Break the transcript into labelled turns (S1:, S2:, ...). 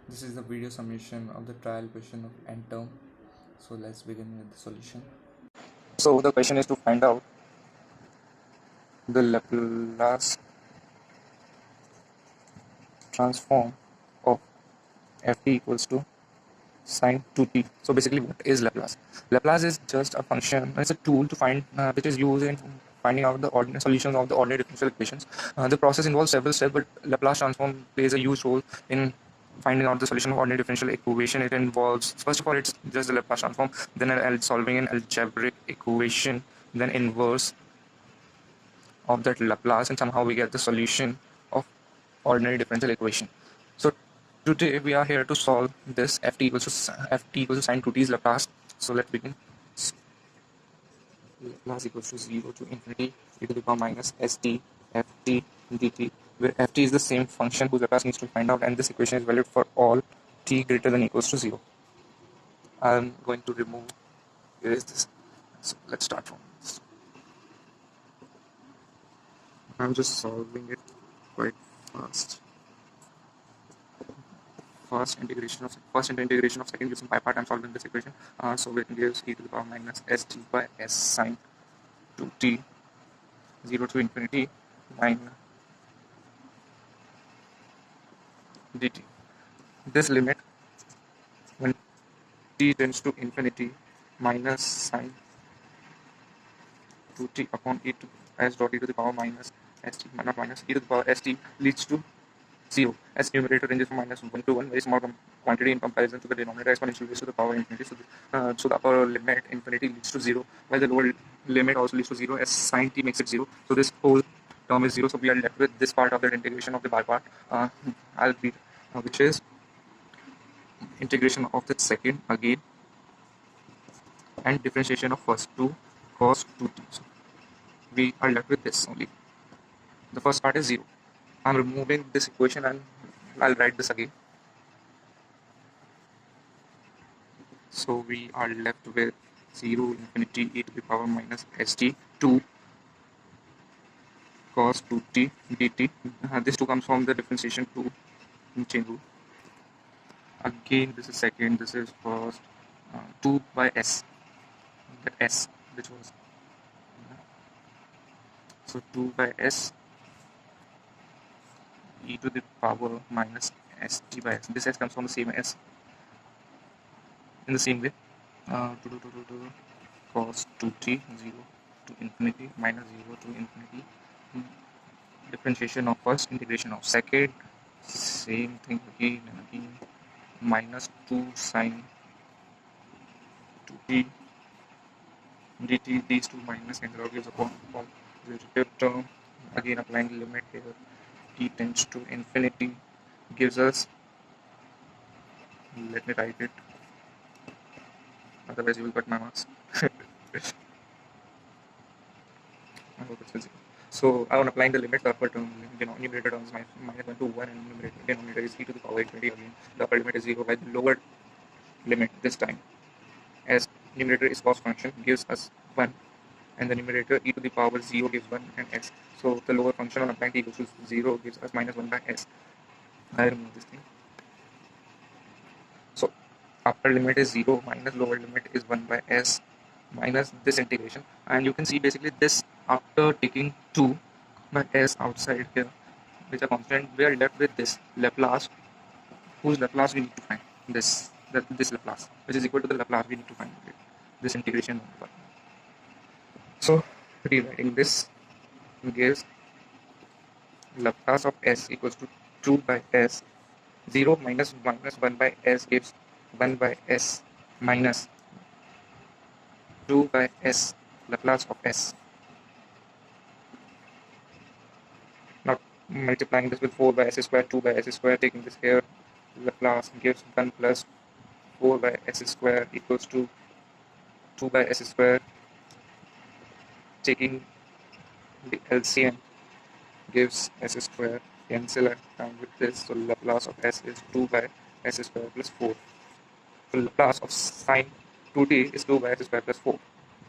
S1: This is the video summation of the trial question of n term. So let's begin with the solution.
S2: So the question is to find out the Laplace transform of ft equals to sine 2t. So basically, what is Laplace? Laplace is just a function. It's a tool to find which is used in finding out the ordinary solutions of the ordinary differential equations. The process involves several steps, but Laplace transform plays a huge role in finding out the solution of ordinary differential equation. It involves, first of all, it's just the Laplace transform, then solving an algebraic equation, then inverse of that Laplace, and somehow we get the solution of ordinary differential equation. So today we are here to solve this ft equals to sine 2t's Laplace. So let's begin. Laplace equals to 0 to infinity e to the power minus st ft dt, where ft is the same function whose Laplace needs to find out, and this equation is valid for all t greater than equals to 0. I'm going to erase this. So let's start from this. I'm just solving it quite fast. First into integration of second using pi part. I'm solving this equation. So it gives e to the power minus st by s sine 2t 0 to infinity minus dt. This limit when t tends to infinity minus sine 2t upon e to s dot e to the power minus st, not minus e to the power st, leads to 0, as numerator ranges from minus 1 to 1, very small quantity in comparison to the denominator exponential raised to the power infinity. So the upper limit infinity leads to 0, while the lower limit also leads to 0, as sine t makes it 0. So this whole term is 0. So we are left with this part of that integration of the bar part. I'll read, which is integration of the second again and differentiation of first to cos 2t. So we are left with this only. The first part is 0. I'm removing this equation and I'll write this again. So we are left with 0 infinity e to the power minus st 2 cos 2t dt. This 2 comes from the differentiation 2 chain rule. Again, this is second, this is first. 2 by s, that s which was, so 2 by s e to the power minus st by s. This s comes from the same s in the same way. Cos 2t 0 to infinity minus 0 to infinity. Differentiation of first, integration of second, same thing again and again, minus 2 sine 2t dt. These two minus cancel out, gives a positive term. Again applying the limit here, t tends to infinity, gives us, let me write it, otherwise you will cut my marks. I hope it's visible. So on applying the limit, the upper term, numerator term is minus 1 to 1, and denominator is e to the power 20 again. The upper limit is 0, while the lower limit this time, as numerator is cos function, gives us 1, and the numerator e to the power 0 gives 1 and s. So the lower function on applying t equals to 0 gives us minus 1 by s. I remove this thing. So upper limit is 0 minus lower limit is 1 by s minus this integration, and you can see basically this, after taking 2 by s outside here, which are constant, we are left with this Laplace, whose Laplace we need to find, this Laplace, which is equal to the Laplace we need to find, this integration. So rewriting this gives Laplace of s equals to 2 by s. 0 minus 1 by s gives 1 by s minus 2 by s Laplace of s. Now multiplying this with 4 by s square, 2 by s square, taking this here, Laplace gives 1 plus 4 by s square equals to 2 by s square. Taking the LCM gives s square, cancel it down with this, so Laplace of s is 2 by s square plus 4. So Laplace of sine 2t is 2 by s square plus 4.